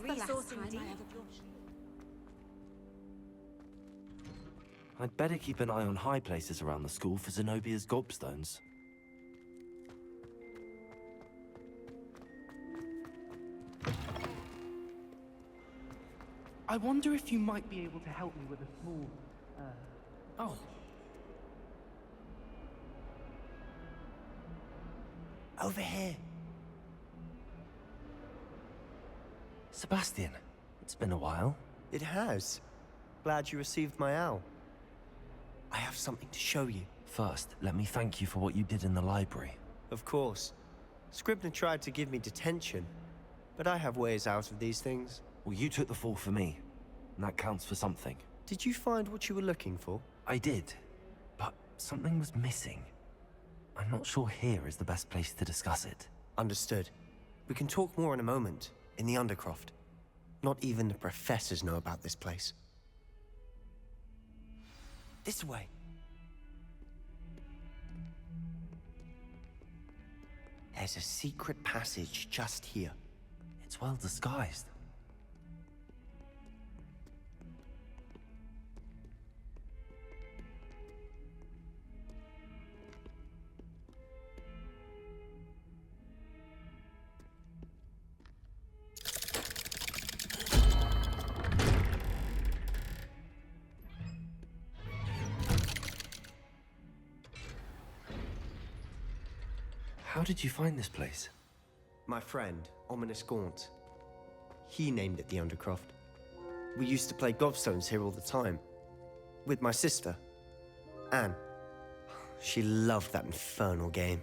resource indeed. I'd better keep an eye on high places around the school for Zenobia's gobstones. I wonder if you might be able to help me with a small, Oh. Over here. Sebastian, it's been a while. It has. Glad you received my owl. I have something to show you. First, let me thank you for what you did in the library. Of course. Scribner tried to give me detention, but I have ways out of these things. Well, you took the fall for me, and that counts for something. Did you find what you were looking for? I did, but something was missing. I'm not sure here is the best place to discuss it. Understood. We can talk more in a moment, in the Undercroft. Not even the professors know about this place. This way. There's a secret passage just here. It's well disguised. How did you find this place? My friend, Ominous Gaunt. He named it the Undercroft. We used to play gobstones here all the time. With my sister, Anne. She loved that infernal game.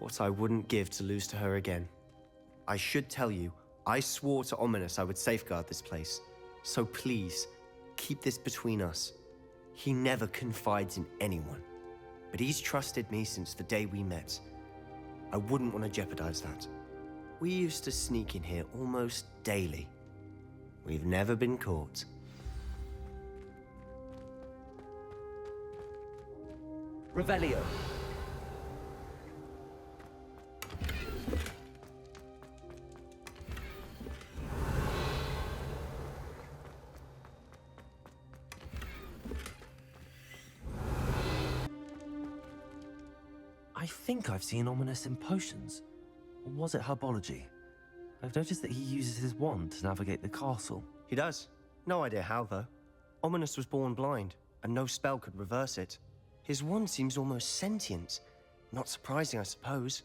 What I wouldn't give to lose to her again. I should tell you, I swore to Ominous I would safeguard this place. So please, keep this between us. He never confides in anyone. But he's trusted me since the day we met. I wouldn't want to jeopardize that. We used to sneak in here almost daily. We've never been caught. Revelio. I think I've seen Ominous in potions. Or was it herbology? I've noticed that he uses his wand to navigate the castle. He does. No idea how, though. Ominous was born blind, and no spell could reverse it. His wand seems almost sentient. Not surprising, I suppose.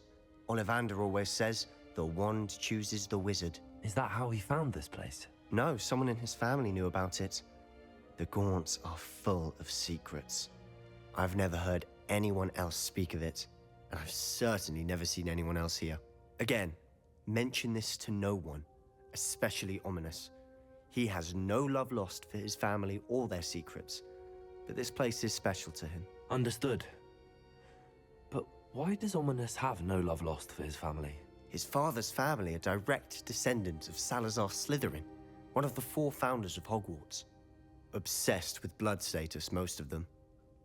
Ollivander always says, the wand chooses the wizard. Is that how he found this place? No, someone in his family knew about it. The Gaunts are full of secrets. I've never heard anyone else speak of it, and I've certainly never seen anyone else here. Again, mention this to no one, especially Ominous. He has no love lost for his family or their secrets, but this place is special to him. Understood. But why does Ominous have no love lost for his family? His father's family are direct descendants of Salazar Slytherin, one of the 4 founders of Hogwarts. Obsessed with blood status, most of them.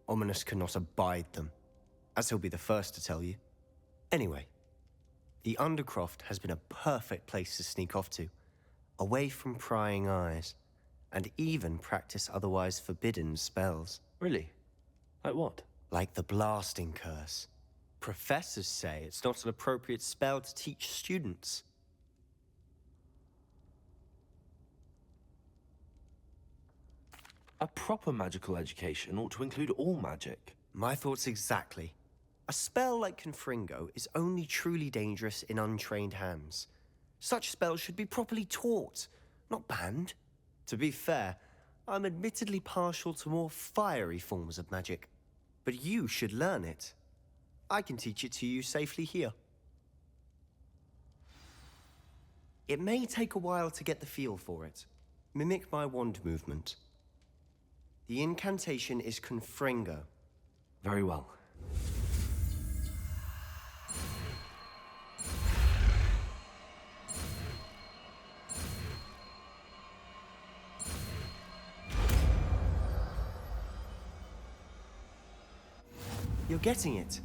Ominous cannot abide them, as he'll be the first to tell you. Anyway, the Undercroft has been a perfect place to sneak off to, away from prying eyes, and even practice otherwise forbidden spells. Really? Like what? Like the blasting curse. Professors say it's not an appropriate spell to teach students. A proper magical education ought to include all magic. My thoughts exactly. A spell like Confringo is only truly dangerous in untrained hands. Such spells should be properly taught, not banned. To be fair, I'm admittedly partial to more fiery forms of magic. But you should learn it. I can teach it to you safely here. It may take a while to get the feel for it. Mimic my wand movement. The incantation is Confringo. Very well. You're getting it.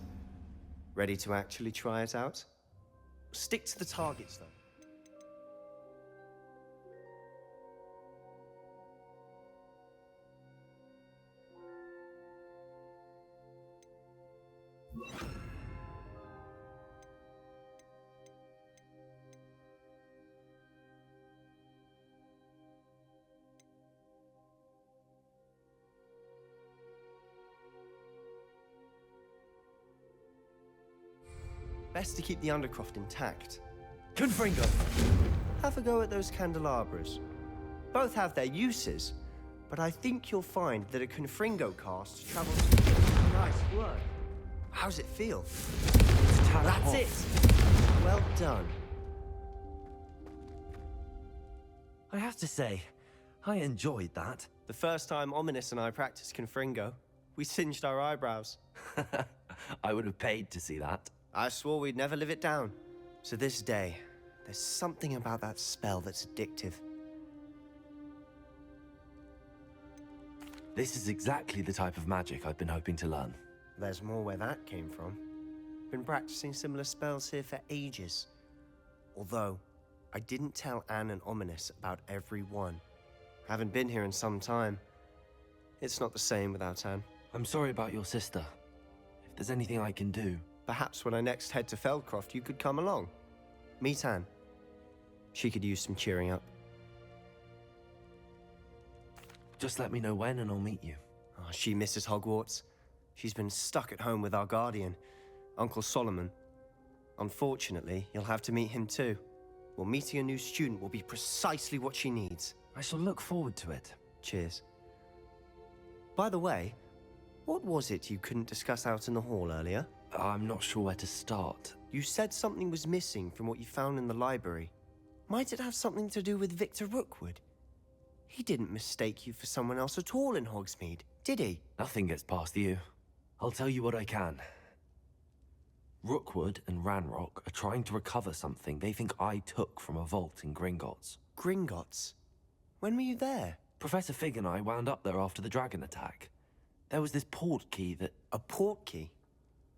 Ready to actually try it out? Stick to the targets, though. best to keep the Undercroft intact. Confringo! Have a go at those candelabras. Both have their uses, but I think you'll find that a Confringo cast travels... Nice work. How's it feel? That's it! Well done. I have to say, I enjoyed that. The first time Ominous and I practiced Confringo, we singed our eyebrows. I would have paid to see that. I swore we'd never live it down. So this day, there's something about that spell that's addictive. This is exactly the type of magic I've been hoping to learn. There's more where that came from. Been practicing similar spells here for ages. Although, I didn't tell Anne and Ominous about every one. Haven't been here in some time. It's not the same without Anne. I'm sorry about your sister. If there's anything I can do... Perhaps when I next head to Feldcroft, you could come along. Meet Anne. She could use some cheering up. Just let me know when and I'll meet you. Oh, she misses Hogwarts. She's been stuck at home with our guardian, Uncle Solomon. Unfortunately, you'll have to meet him too. Well, meeting a new student will be precisely what she needs. I shall look forward to it. Cheers. By the way, what was it you couldn't discuss out in the hall earlier? I'm not sure where to start. You said something was missing from what you found in the library. Might it have something to do with Victor Rookwood? He didn't mistake you for someone else at all in Hogsmeade, did he? Nothing gets past you. I'll tell you what I can. Rookwood and Ranrock are trying to recover something they think I took from a vault in Gringotts. Gringotts? When were you there? Professor Fig and I wound up there after the dragon attack. There was this port key that... A port key?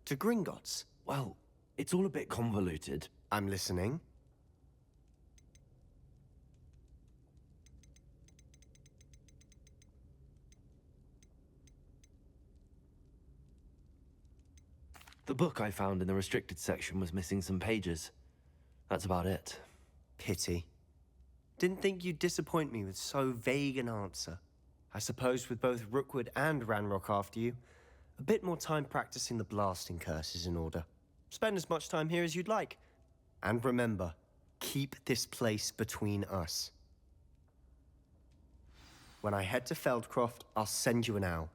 To Gringotts? Well, it's all a bit convoluted. I'm listening. The book I found in the restricted section was missing some pages. That's about it. Pity. Didn't think you'd disappoint me with so vague an answer. I suppose with both Rookwood and Ranrock after you, a bit more time practicing the blasting curse is in order. Spend as much time here as you'd like. And remember, keep this place between us. When I head to Feldcroft, I'll send you an owl.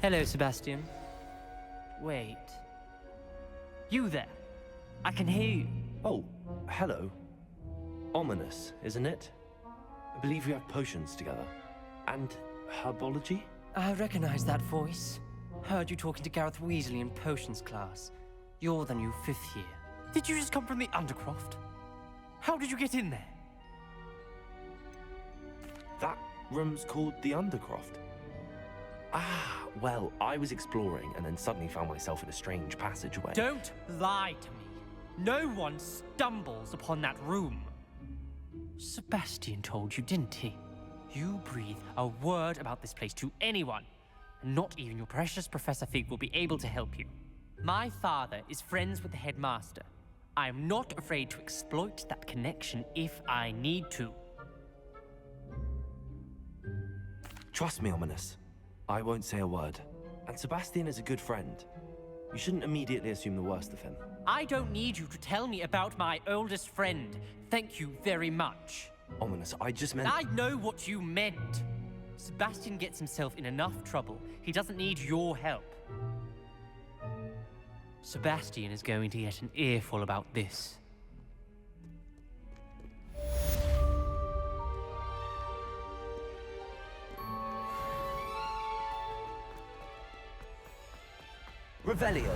Hello, Sebastian. Wait. You there? I can hear you. Oh, hello. Ominous, isn't it? I believe we have potions together. And herbology? I recognize that voice. Heard you talking to Gareth Weasley in potions class. You're the new 5th year. Did you just come from the Undercroft? How did you get in there? That room's called the Undercroft. Ah, well, I was exploring and then suddenly found myself in a strange passageway. Don't lie to me. No one stumbles upon that room. Sebastian told you, didn't he? You breathe a word about this place to anyone, and not even your precious Professor Fig will be able to help you. My father is friends with the headmaster. I am not afraid to exploit that connection if I need to. Trust me, Ominous. I won't say a word. And Sebastian is a good friend. You shouldn't immediately assume the worst of him. I don't need you to tell me about my oldest friend. Thank you very much. Ominous, I just meant... I know what you meant. Sebastian gets himself in enough trouble. He doesn't need your help. Sebastian is going to get an earful about this. Revelio.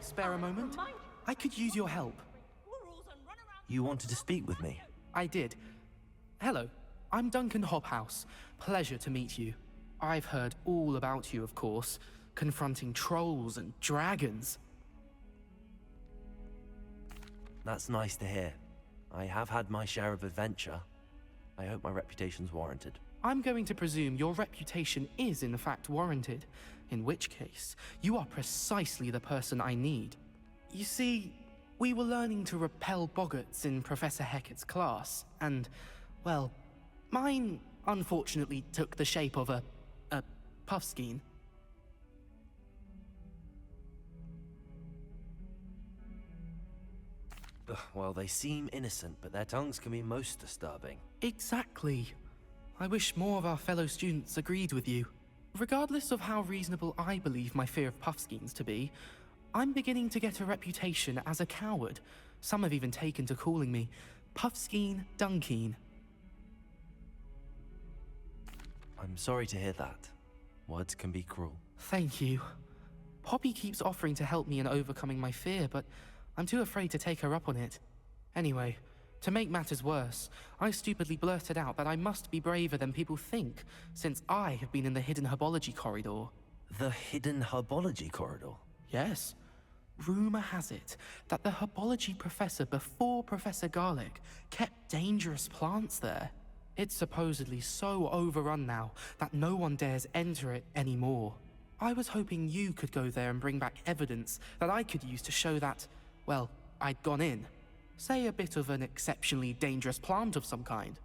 Spare a moment? I could use your help. You wanted to speak with me? I did. Hello, I'm Duncan Hobhouse. Pleasure to meet you. I've heard all about you, of course, confronting trolls and dragons. That's nice to hear. I have had my share of adventure. I hope my reputation's warranted. I'm going to presume your reputation is in fact warranted. In which case, you are precisely the person I need. You see, we were learning to repel boggarts in Professor Hecat's class, and, well, mine unfortunately took the shape of a puffskein. Well, they seem innocent, but their tongues can be most disturbing. Exactly. I wish more of our fellow students agreed with you. Regardless of how reasonable I believe my fear of puffskeins to be, I'm beginning to get a reputation as a coward. Some have even taken to calling me Puffskein Dunkeen. I'm sorry to hear that. Words can be cruel. Thank you. Poppy keeps offering to help me in overcoming my fear, but I'm too afraid to take her up on it. Anyway, to make matters worse, I stupidly blurted out that I must be braver than people think, since I have been in the hidden herbology corridor. The hidden herbology corridor? Yes. Rumor has it that the herbology professor before Professor Garlic kept dangerous plants there. It's supposedly so overrun now that no one dares enter it anymore. I was hoping you could go there and bring back evidence that I could use to show that, well, I'd gone in. Say a bit of an exceptionally dangerous plant of some kind.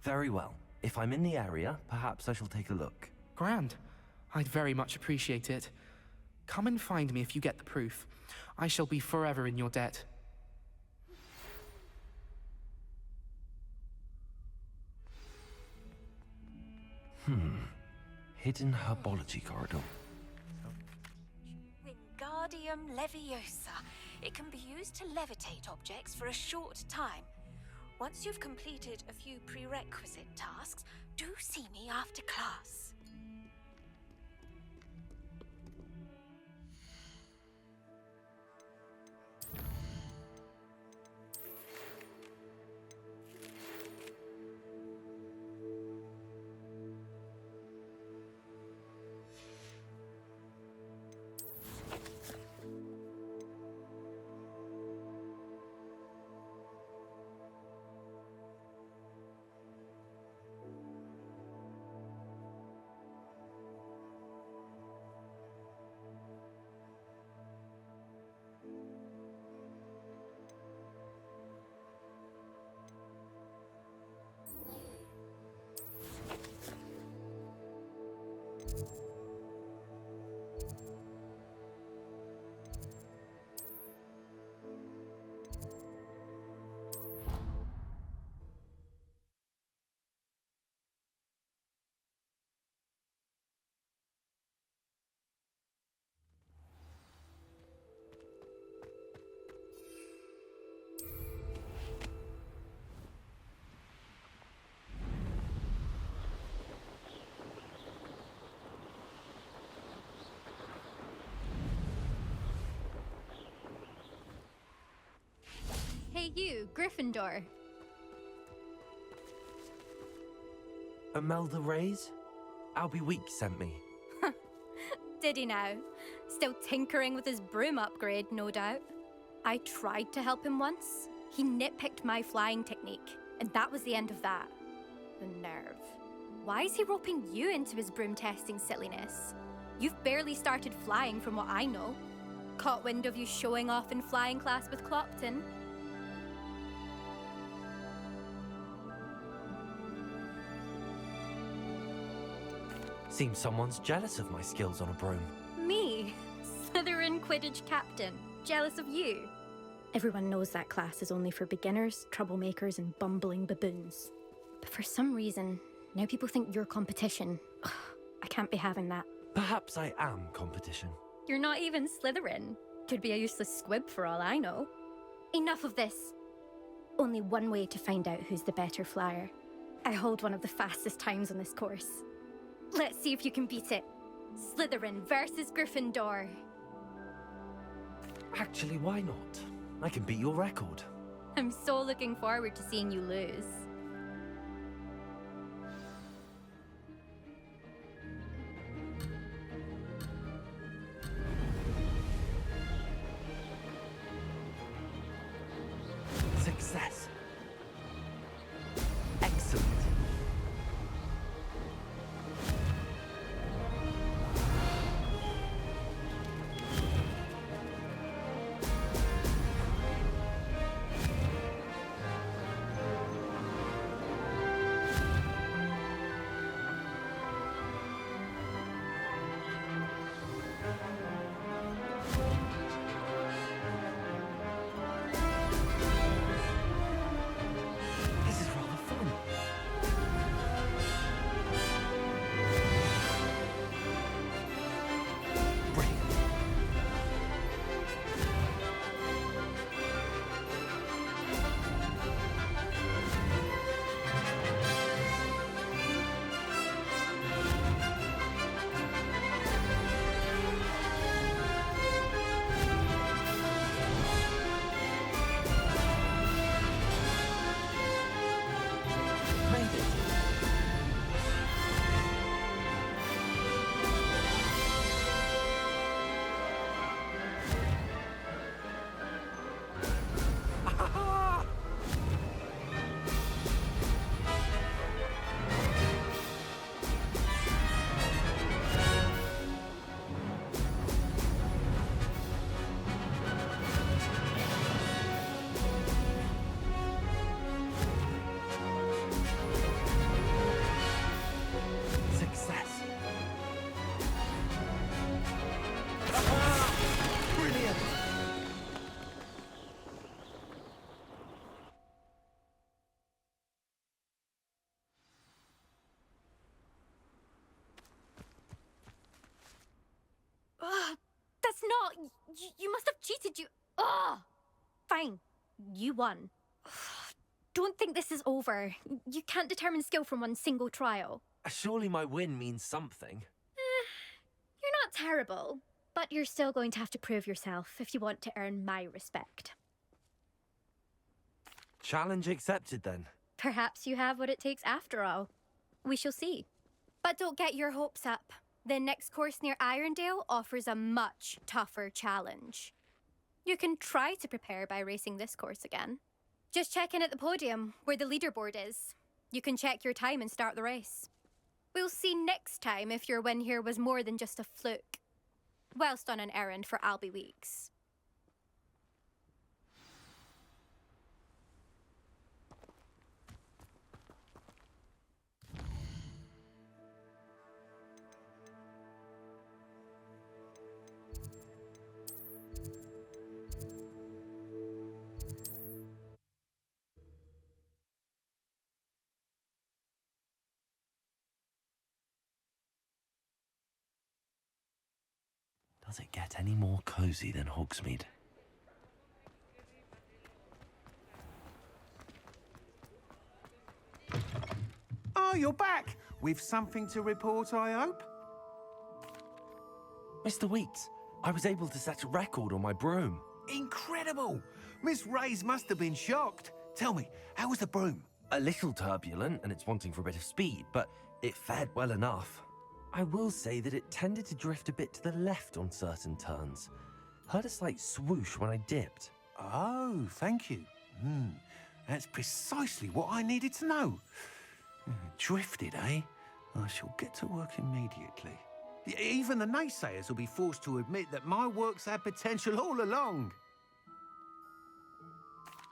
Very well. If I'm in the area, perhaps I shall take a look. Grand. I'd very much appreciate it. Come and find me if you get the proof. I shall be forever in your debt. Hidden herbology corridor. Wingardium Leviosa. It can be used to levitate objects for a short time. Once you've completed a few prerequisite tasks, do see me after class. Hey you, Gryffindor. Imelda Reyes? Albie Week sent me. Did he now? Still tinkering with his broom upgrade, no doubt. I tried to help him once. He nitpicked my flying technique, and that was the end of that. The nerve. Why is he roping you into his broom testing silliness? You've barely started flying from what I know. Caught wind of you showing off in flying class with Clopton. Seems someone's jealous of my skills on a broom. Me? Slytherin Quidditch captain. Jealous of you? Everyone knows that class is only for beginners, troublemakers, and bumbling baboons. But for some reason, now people think you're competition. Ugh, I can't be having that. Perhaps I am competition. You're not even Slytherin. Could be a useless squib for all I know. Enough of this. Only one way to find out who's the better flyer. I hold one of the fastest times on this course. Let's see if you can beat it. Slytherin versus Gryffindor. Actually, why not? I can beat your record. I'm so looking forward to seeing you lose. Success. Excellent. Oh, you must have cheated. Oh! Fine. You won. Don't think this is over. You can't determine skill from one single trial. Surely my win means something. You're not terrible, but you're still going to have to prove yourself if you want to earn my respect. Challenge accepted then. Perhaps you have what it takes after all. We shall see. But don't get your hopes up. The next course near Irondale offers a much tougher challenge. You can try to prepare by racing this course again. Just check in at the podium, where the leaderboard is. You can check your time and start the race. We'll see next time if your win here was more than just a fluke. Whilst on an errand for Albie Weeks. Does it get any more cozy than Hogsmeade? Oh, you're back! With something to report, I hope? Mr. Weeks, I was able to set a record on my broom. Incredible! Miss Reyes must have been shocked. Tell me, how was the broom? A little turbulent and it's wanting for a bit of speed, but it fared well enough. I will say that it tended to drift a bit to the left on certain turns. Heard a slight swoosh when I dipped. Oh, thank you. That's precisely what I needed to know. Drifted, eh? I shall get to work immediately. Even the naysayers will be forced to admit that my work's had potential all along.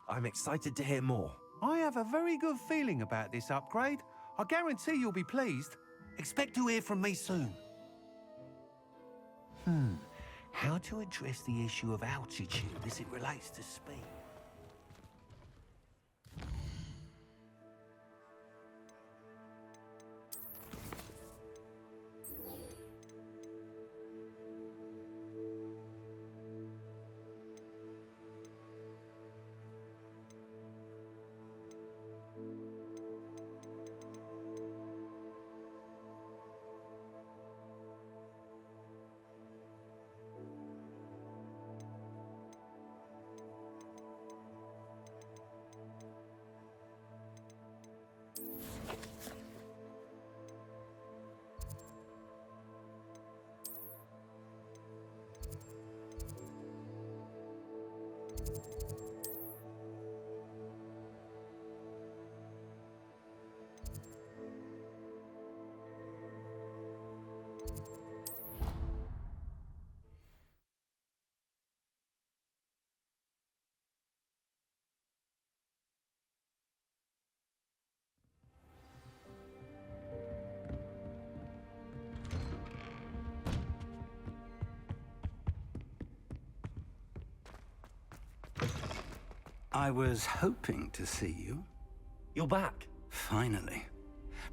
I'm excited to hear more. I have a very good feeling about this upgrade. I guarantee you'll be pleased. Expect to hear from me soon. How to address the issue of altitude as it relates to speed? I was hoping to see you. You're back. Finally.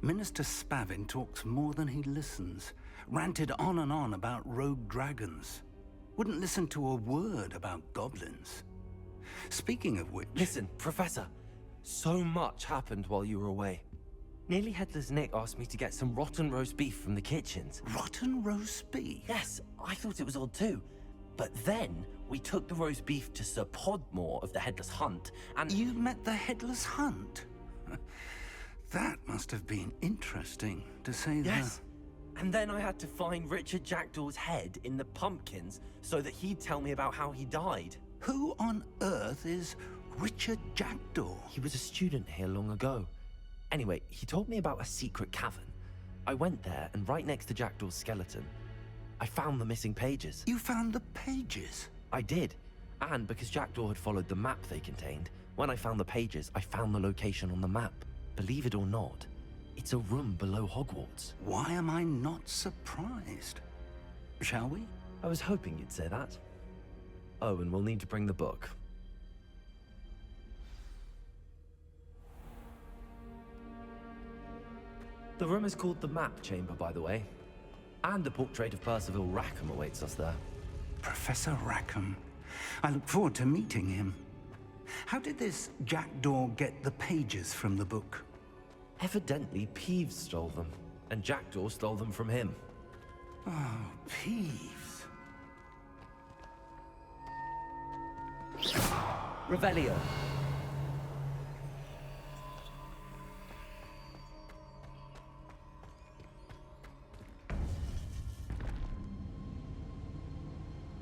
Minister Spavin talks more than he listens. Ranted on and on about rogue dragons. Wouldn't listen to a word about goblins. Speaking of which... Listen, Professor. So much happened while you were away. Nearly Headless Nick asked me to get some rotten roast beef from the kitchens. Rotten roast beef? Yes, I thought it was odd too. But then we took the roast beef to Sir Podmore of the Headless Hunt, and... You met the Headless Hunt? That must have been interesting, to say the... Yes. And then I had to find Richard Jackdaw's head in the pumpkins so that he'd tell me about how he died. Who on earth is Richard Jackdaw? He was a student here long ago. Anyway, he told me about a secret cavern. I went there, and right next to Jackdaw's skeleton, I found the missing pages. You found the pages? I did. And because Jackdaw had followed the map they contained, when I found the pages, I found the location on the map. Believe it or not, it's a room below Hogwarts. Why am I not surprised? Shall we? I was hoping you'd say that. Oh, and we'll need to bring the book. The room is called the Map Chamber, by the way. And a portrait of Percival Rackham awaits us there. Professor Rackham. I look forward to meeting him. How did this jackdaw get the pages from the book? Evidently, Peeves stole them, and Jackdaw stole them from him. Oh, Peeves. Revelio.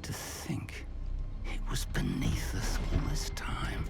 To think it was beneath us all this time.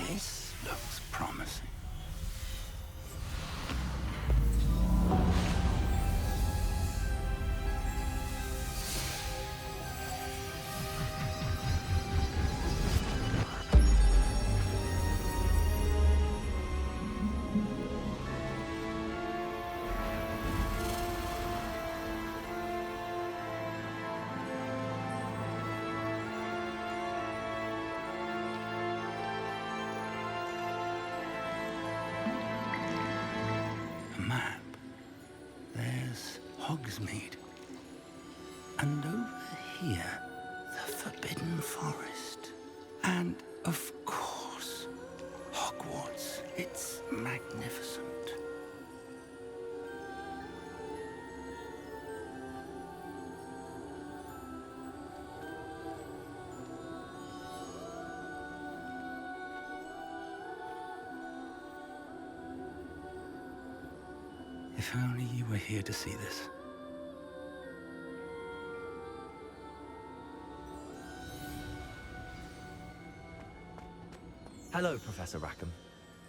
This looks promising. Map. There's Hogsmeade. And over here, the Forbidden Forest. And, of course, Hogwarts. It's magnificent. If only you were here to see this. Hello, Professor Rackham.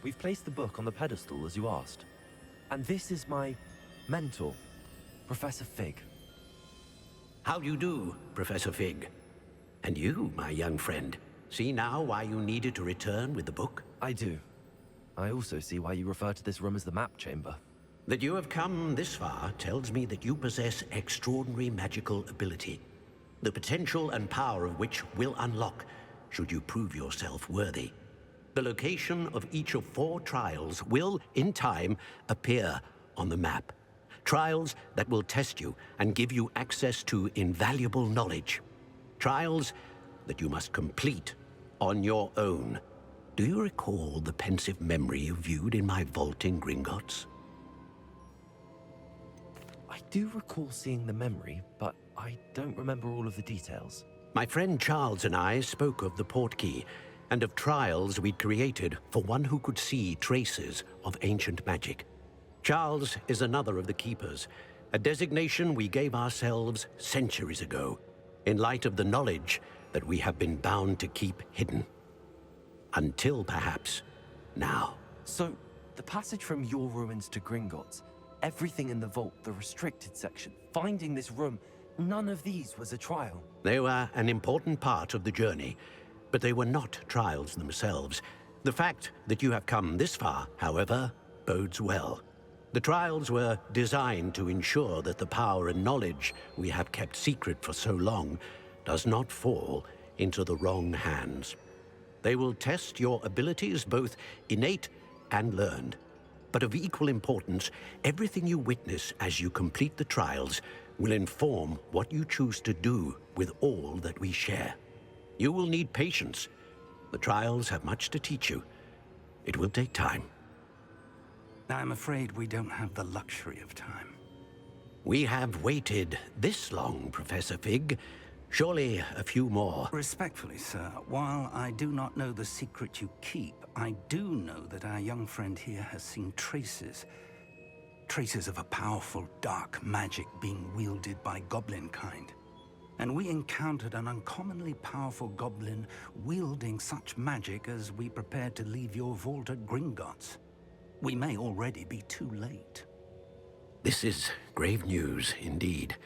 We've placed the book on the pedestal as you asked. And this is my mentor, Professor Fig. How do you do, Professor Fig? And you, my young friend, see now why you needed to return with the book? I do. I also see why you refer to this room as the map chamber. That you have come this far tells me that you possess extraordinary magical ability, the potential and power of which will unlock should you prove yourself worthy. The location of each of 4 trials will, in time, appear on the map. Trials that will test you and give you access to invaluable knowledge. Trials that you must complete on your own. Do you recall the pensive memory you viewed in my vault in Gringotts? I do recall seeing the memory, but I don't remember all of the details. My friend Charles and I spoke of the portkey and of trials we'd created for one who could see traces of ancient magic. Charles is another of the keepers, a designation we gave ourselves centuries ago, in light of the knowledge that we have been bound to keep hidden. Until perhaps now. So, the passage from your ruins to Gringotts, everything in the vault, the restricted section, finding this room, none of these was a trial. They were an important part of the journey, but they were not trials themselves. The fact that you have come this far, however, bodes well. The trials were designed to ensure that the power and knowledge we have kept secret for so long does not fall into the wrong hands. They will test your abilities, both innate and learned. But of equal importance, everything you witness as you complete the trials will inform what you choose to do with all that we share. You will need patience. The trials have much to teach you. It will take time. I'm afraid we don't have the luxury of time. We have waited this long, Professor Fig. Surely a few more. Respectfully, sir, while I do not know the secret you keep, I do know that our young friend here has seen traces. Traces of a powerful dark magic being wielded by goblin kind. And we encountered an uncommonly powerful goblin wielding such magic as we prepared to leave your vault at Gringotts. We may already be too late. This is grave news indeed.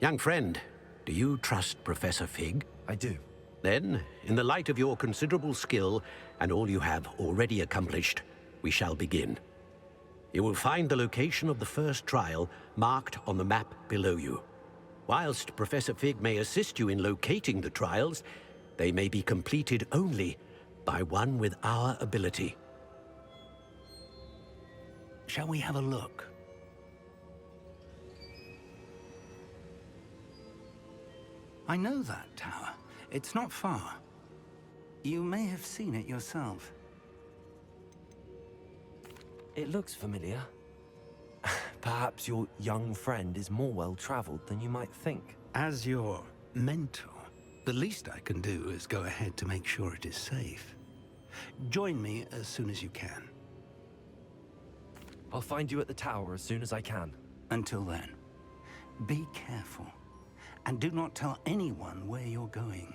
Young friend, do you trust Professor Fig? I do. Then, in the light of your considerable skill and all you have already accomplished, we shall begin. You will find the location of the first trial marked on the map below you. Whilst Professor Fig may assist you in locating the trials, they may be completed only by one with our ability. Shall we have a look? I know that tower. It's not far. You may have seen it yourself. It looks familiar. Perhaps your young friend is more well-traveled than you might think. As your mentor, the least I can do is go ahead to make sure it is safe. Join me as soon as you can. I'll find you at the tower as soon as I can. Until then, be careful, and do not tell anyone where you're going.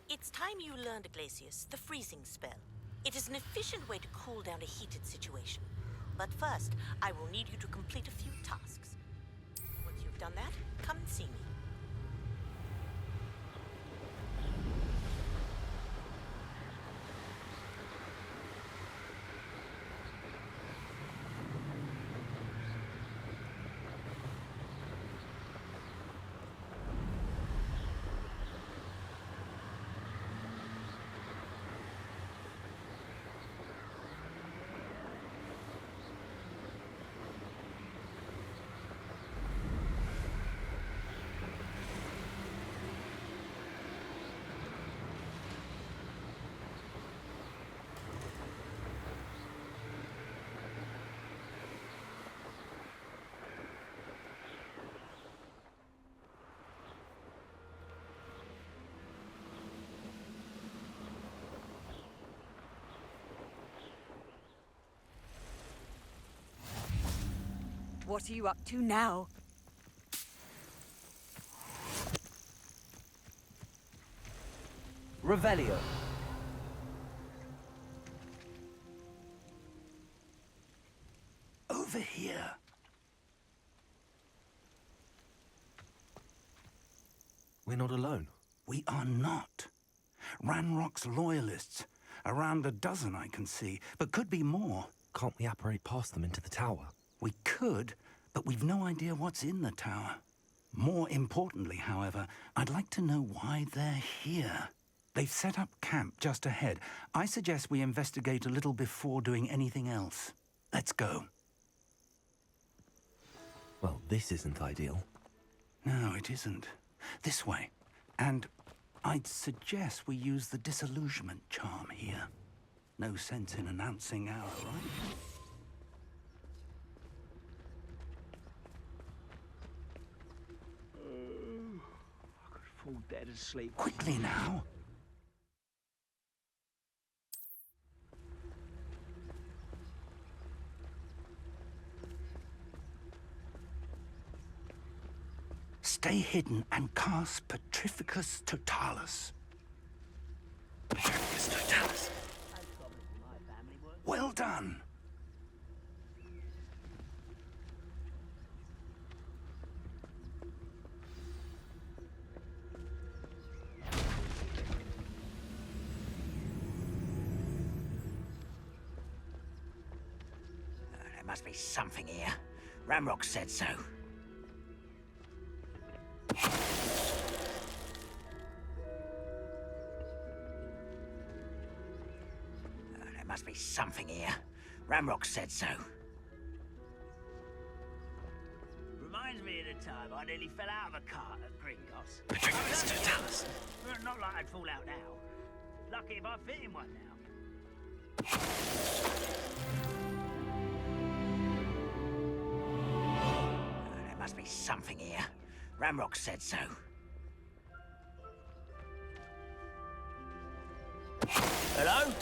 It's time you learned, Glacius, the freezing spell. It is an efficient way to cool down a heated situation. But first, I will need you to complete a few tasks. Once you've done that, come and see me. What are you up to now? Revelio. Over here. We're not alone. We are not. Ranrock's loyalists. Around a dozen I can see, but could be more. Can't we apparate past them into the tower? We could, but we've no idea what's in the tower. More importantly, however, I'd like to know why they're here. They've set up camp just ahead. I suggest we investigate a little before doing anything else. Let's go. Well, this isn't ideal. No, it isn't. This way. And I'd suggest we use the disillusionment charm here. No sense in announcing our arrival. I could fall dead asleep. Quickly now. Stay hidden and cast Petrificus Totalis. Petrificus Totalis. Well done. There must be something here. Ramrock said so. There must be something here. Ramrock said so. Reminds me of the time I nearly fell out of a cart at Gringos. Petrificus Totalis. Not like I'd fall out now. Lucky if I fit in one now. There must be something here. Ramrock said so. Hello?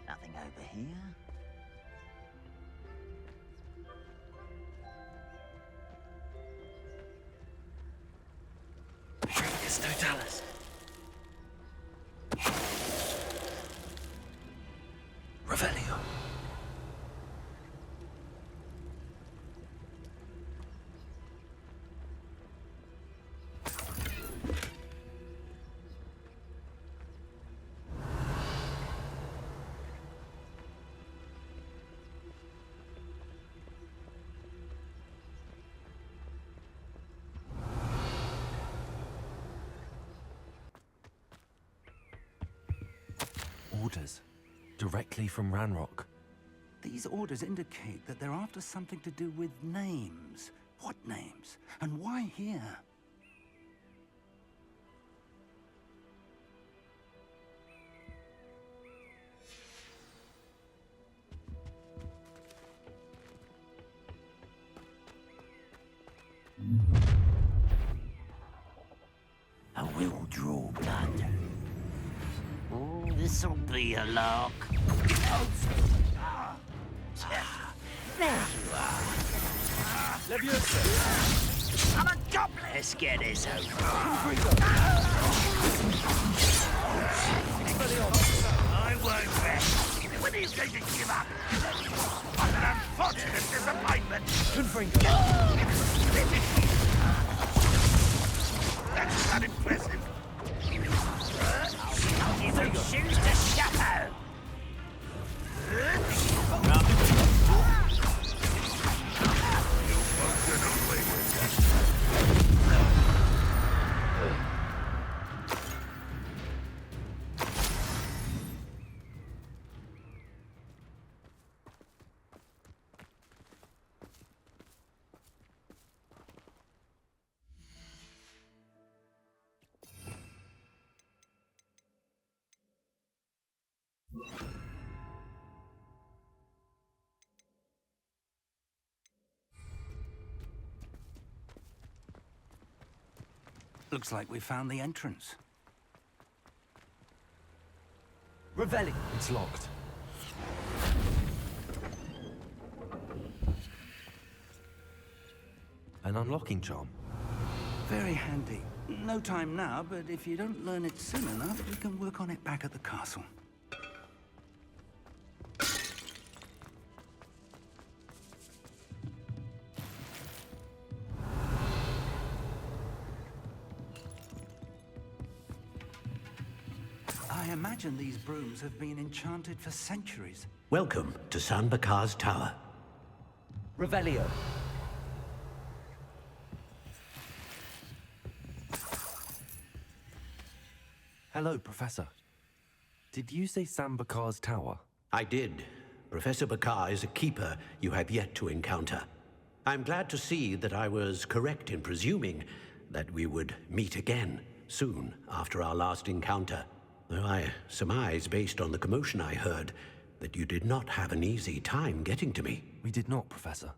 Nothing over here. Petrificus Totalis. Revelio. Orders. Directly from Ranrock. These orders indicate that they're after something to do with names. What names? And why here? I will draw blood. Oh, this'll be a lark. There you are. I'm a goblin! Let's get this over. I won't rest. When are you going to give up? What an unfortunate disappointment! That's not impressive. I'll give you shoes to shuffle. Looks like we found the entrance. Revelio. It's locked. An unlocking charm. Very handy. No time now, but if you don't learn it soon enough, we can work on it back at the castle. I imagine these brooms have been enchanted for centuries. Welcome to San Bakar's Tower. Revelio. Hello, Professor. Did you say San Bakar's Tower? I did. Professor Bakar is a keeper you have yet to encounter. I'm glad to see that I was correct in presuming that we would meet again soon after our last encounter. Though I surmise, based on the commotion I heard, that you did not have an easy time getting to me. We did not, Professor.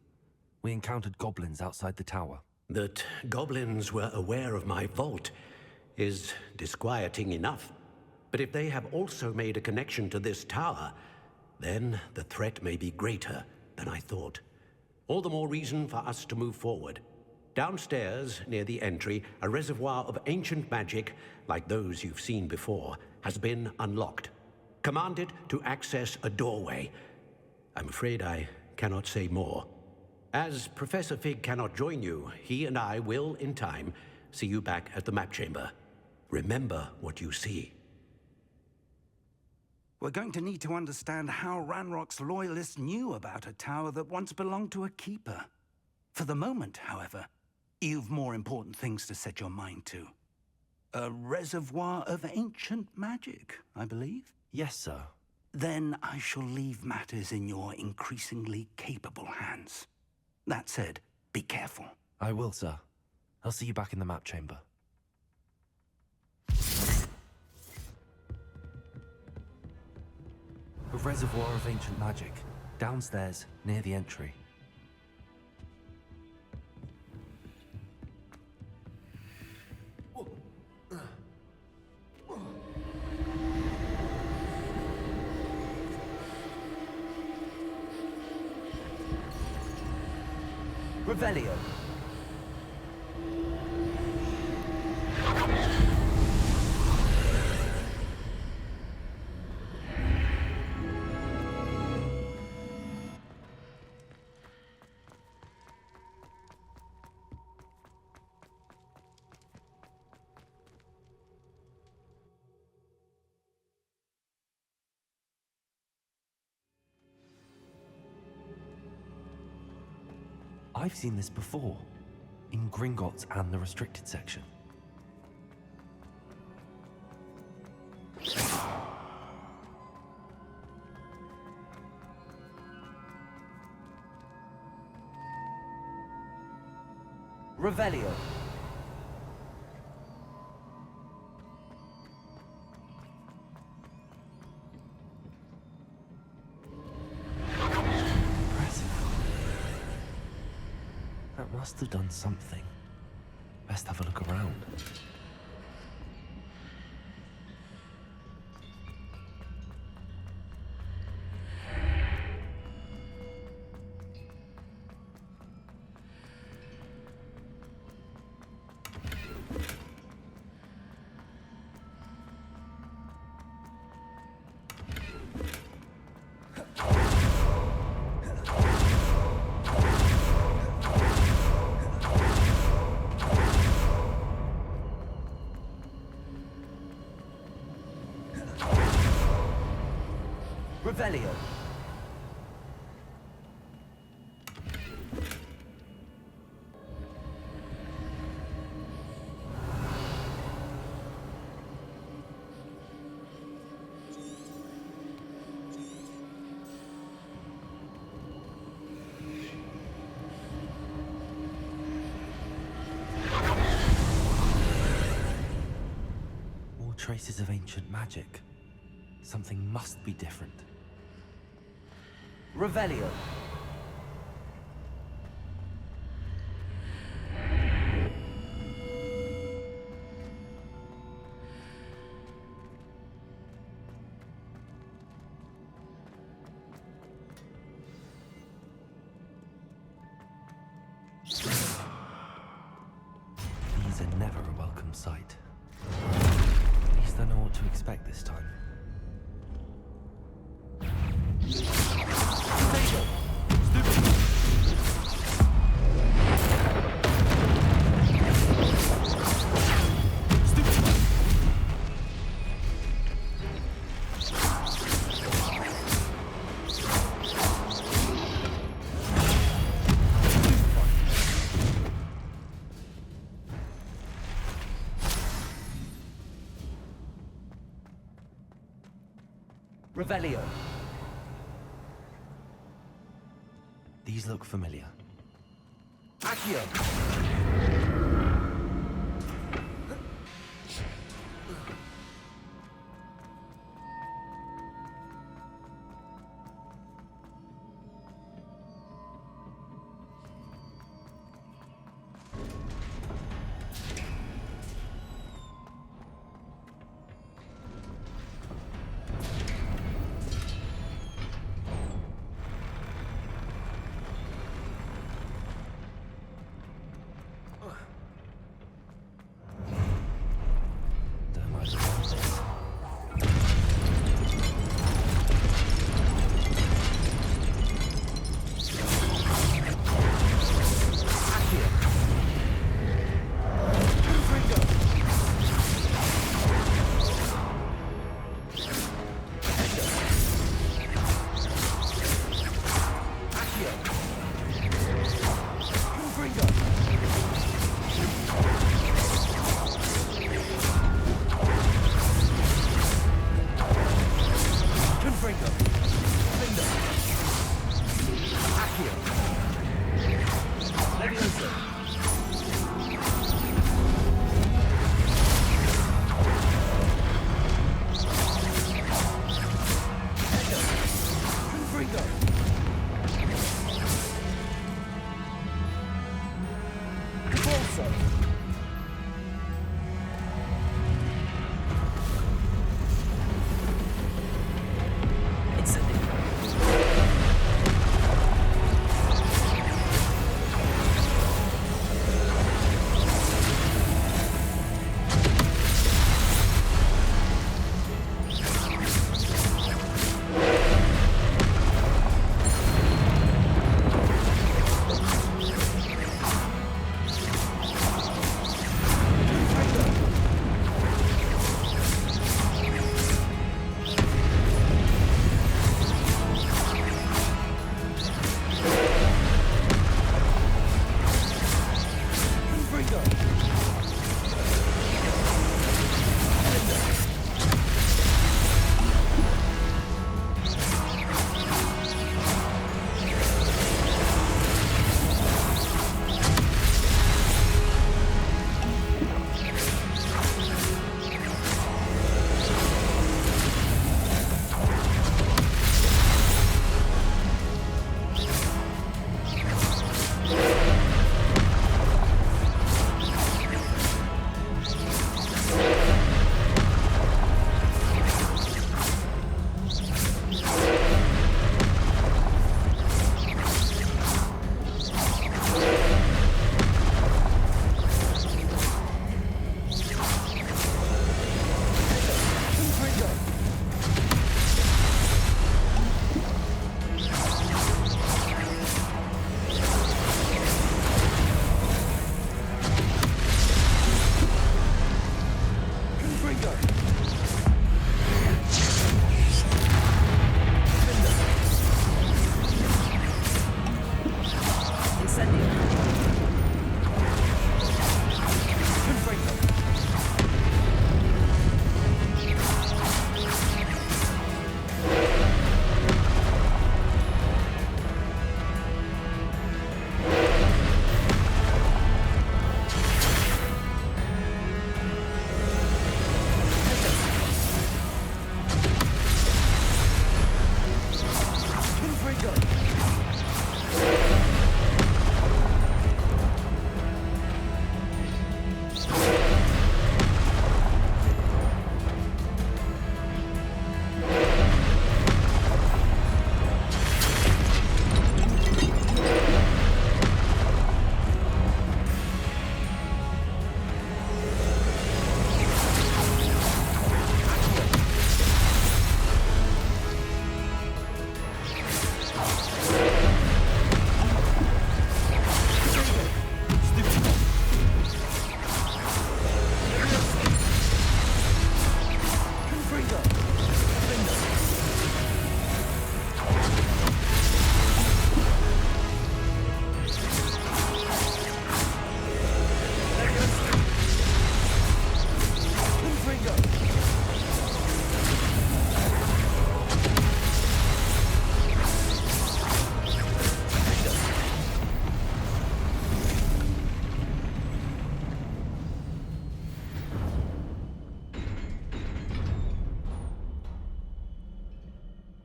We encountered goblins outside the tower. That goblins were aware of my vault is disquieting enough. But if they have also made a connection to this tower, then the threat may be greater than I thought. All the more reason for us to move forward. Downstairs, near the entry, a reservoir of ancient magic, like those you've seen before, has been unlocked. Command it to access a doorway. I'm afraid I cannot say more. As Professor Fig cannot join you, he and I will, in time, see you back at the map chamber. Remember what you see. We're going to need to understand how Ranrock's loyalists knew about a tower that once belonged to a keeper. For the moment, however, you've more important things to set your mind to. A reservoir of ancient magic, I believe? Yes, sir. Then I shall leave matters in your increasingly capable hands. That said, be careful. I will, sir. I'll see you back in the map chamber. A reservoir of ancient magic, downstairs, near the entry. Revelio. I've seen this before, in Gringotts and the restricted section. Revelio. Must have done something. Best have a look around. Revelio. More traces of ancient magic. Something must be different. Revelio. These are never a welcome sight. At least I know what to expect this time. Revelio. These look familiar. Accio.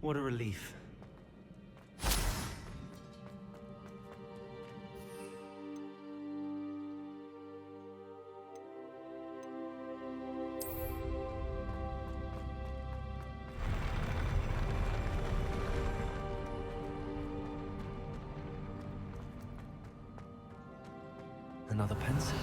What a relief. Another pencil.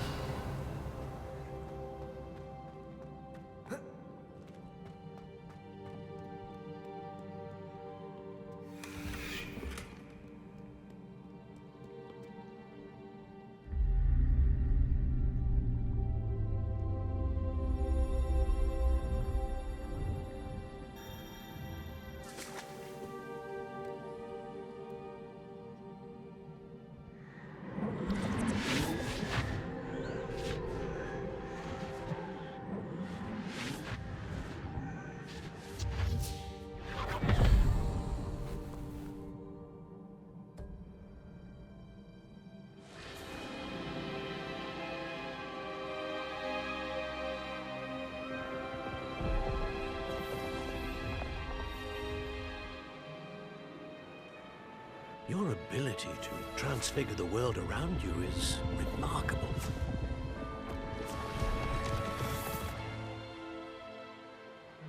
Your ability to transfigure the world around you is remarkable.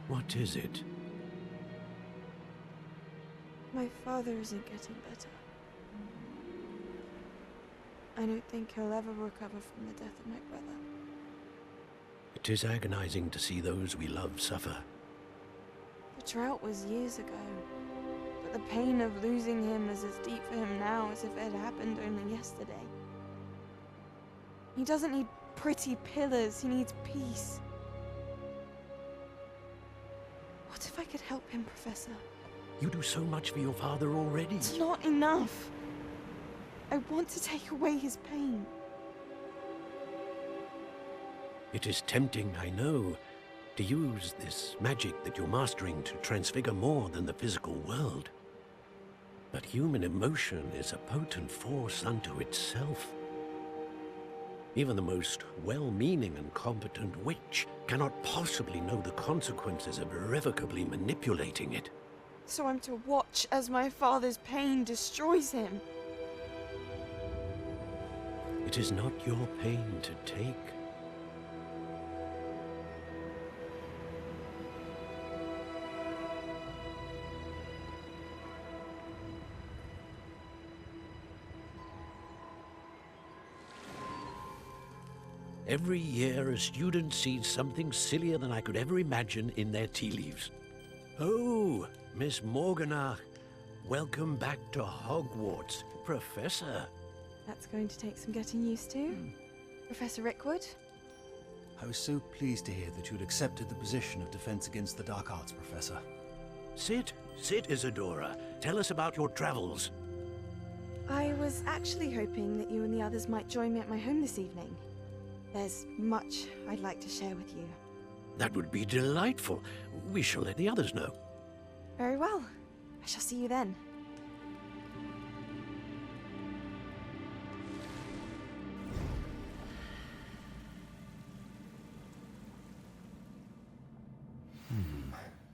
What is it? My father isn't getting better. I don't think he'll ever recover from the death of my brother. It is agonizing to see those we love suffer. The drought was years ago, but the pain of losing him is as deep for him now as if it had happened only yesterday. He doesn't need pretty pillars, he needs peace. What if I could help him, Professor? You do so much for your father already. It's not enough. I want to take away his pain. It is tempting, I know, to use this magic that you're mastering to transfigure more than the physical world. But human emotion is a potent force unto itself. Even the most well-meaning and competent witch cannot possibly know the consequences of irrevocably manipulating it. So I'm to watch as my father's pain destroys him. It is not your pain to take. Every year, a student sees something sillier than I could ever imagine in their tea leaves. Oh, Miss Morganach, welcome back to Hogwarts, Professor. That's going to take some getting used to. Professor Rickwood? I was so pleased to hear that you'd accepted the position of Defense Against the Dark Arts, Professor. Sit, Isadora. Tell us about your travels. I was actually hoping that you and the others might join me at my home this evening. There's much I'd like to share with you. That would be delightful. We shall let the others know. Very well. I shall see you then.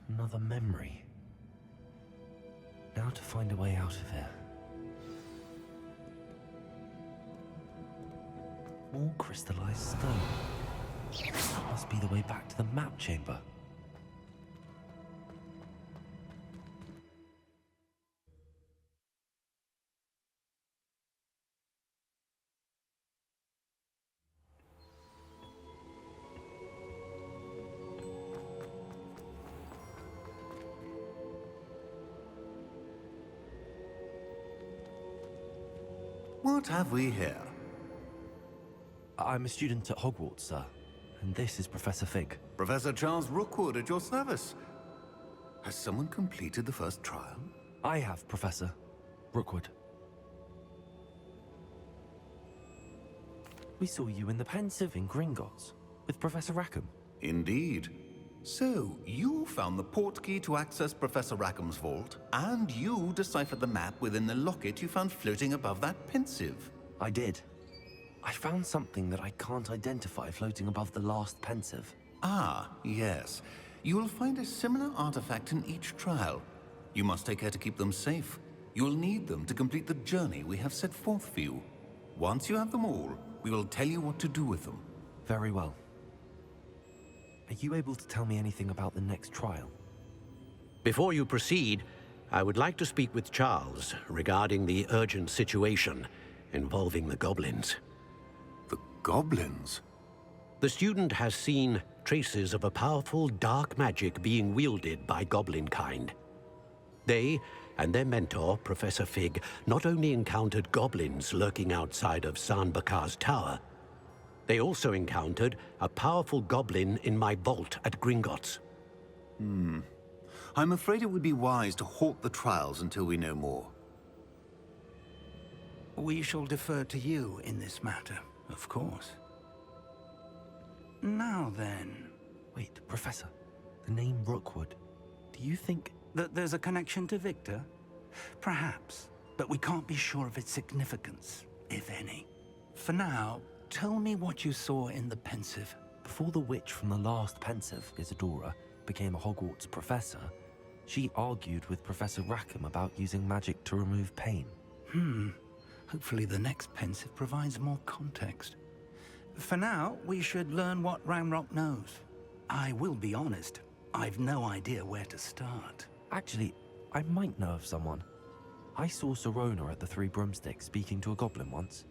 Another memory. Now to find a way out of here. More crystallized stone. That must be the way back to the map chamber. What have we here? I'm a student at Hogwarts, sir. And this is Professor Fig. Professor Charles Rookwood at your service. Has someone completed the first trial? I have, Professor Rookwood. We saw you in the Pensive in Gringotts with Professor Rackham. Indeed. So, you found the portkey to access Professor Rackham's vault, and you deciphered the map within the locket you found floating above that Pensive. I did. I found something that I can't identify floating above the last Pensive. Ah, yes. You will find a similar artifact in each trial. You must take care to keep them safe. You'll need them to complete the journey we have set forth for you. Once you have them all, we will tell you what to do with them. Very well. Are you able to tell me anything about the next trial? Before you proceed, I would like to speak with Charles regarding the urgent situation involving the goblins. The goblins? The student has seen traces of a powerful dark magic being wielded by goblin kind. They and their mentor, Professor Fig, not only encountered goblins lurking outside of San Bakar's tower, they also encountered a powerful goblin in my vault at Gringotts. I'm afraid it would be wise to halt the trials until we know more. We shall defer to you in this matter, of course. Now then... Wait, Professor. The name Rookwood. Do you think... that there's a connection to Victor? Perhaps, but we can't be sure of its significance, if any. For now, tell me what you saw in the Pensive. Before the witch from the last Pensive, Isadora, became a Hogwarts professor, she argued with Professor Rackham about using magic to remove pain. Hopefully the next Pensive provides more context. For now, we should learn what Ranrock knows. I will be honest, I've no idea where to start. Actually, I might know of someone. I saw Serona at the Three Broomsticks speaking to a goblin once.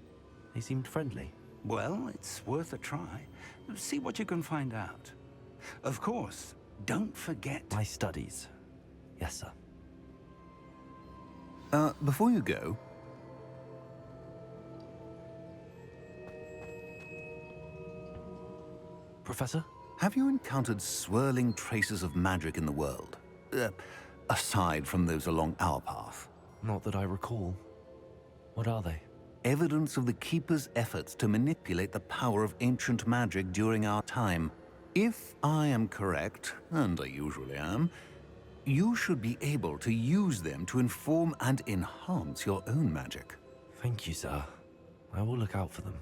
They seemed friendly. Well, it's worth a try. See what you can find out. Of course, don't forget... My studies. Yes, sir. Before you go... Professor? Have you encountered swirling traces of magic in the world? Aside from those along our path? Not that I recall. What are they? Evidence of the Keeper's efforts to manipulate the power of ancient magic during our time. If I am correct, and I usually am, you should be able to use them to inform and enhance your own magic. Thank you, sir. I will look out for them.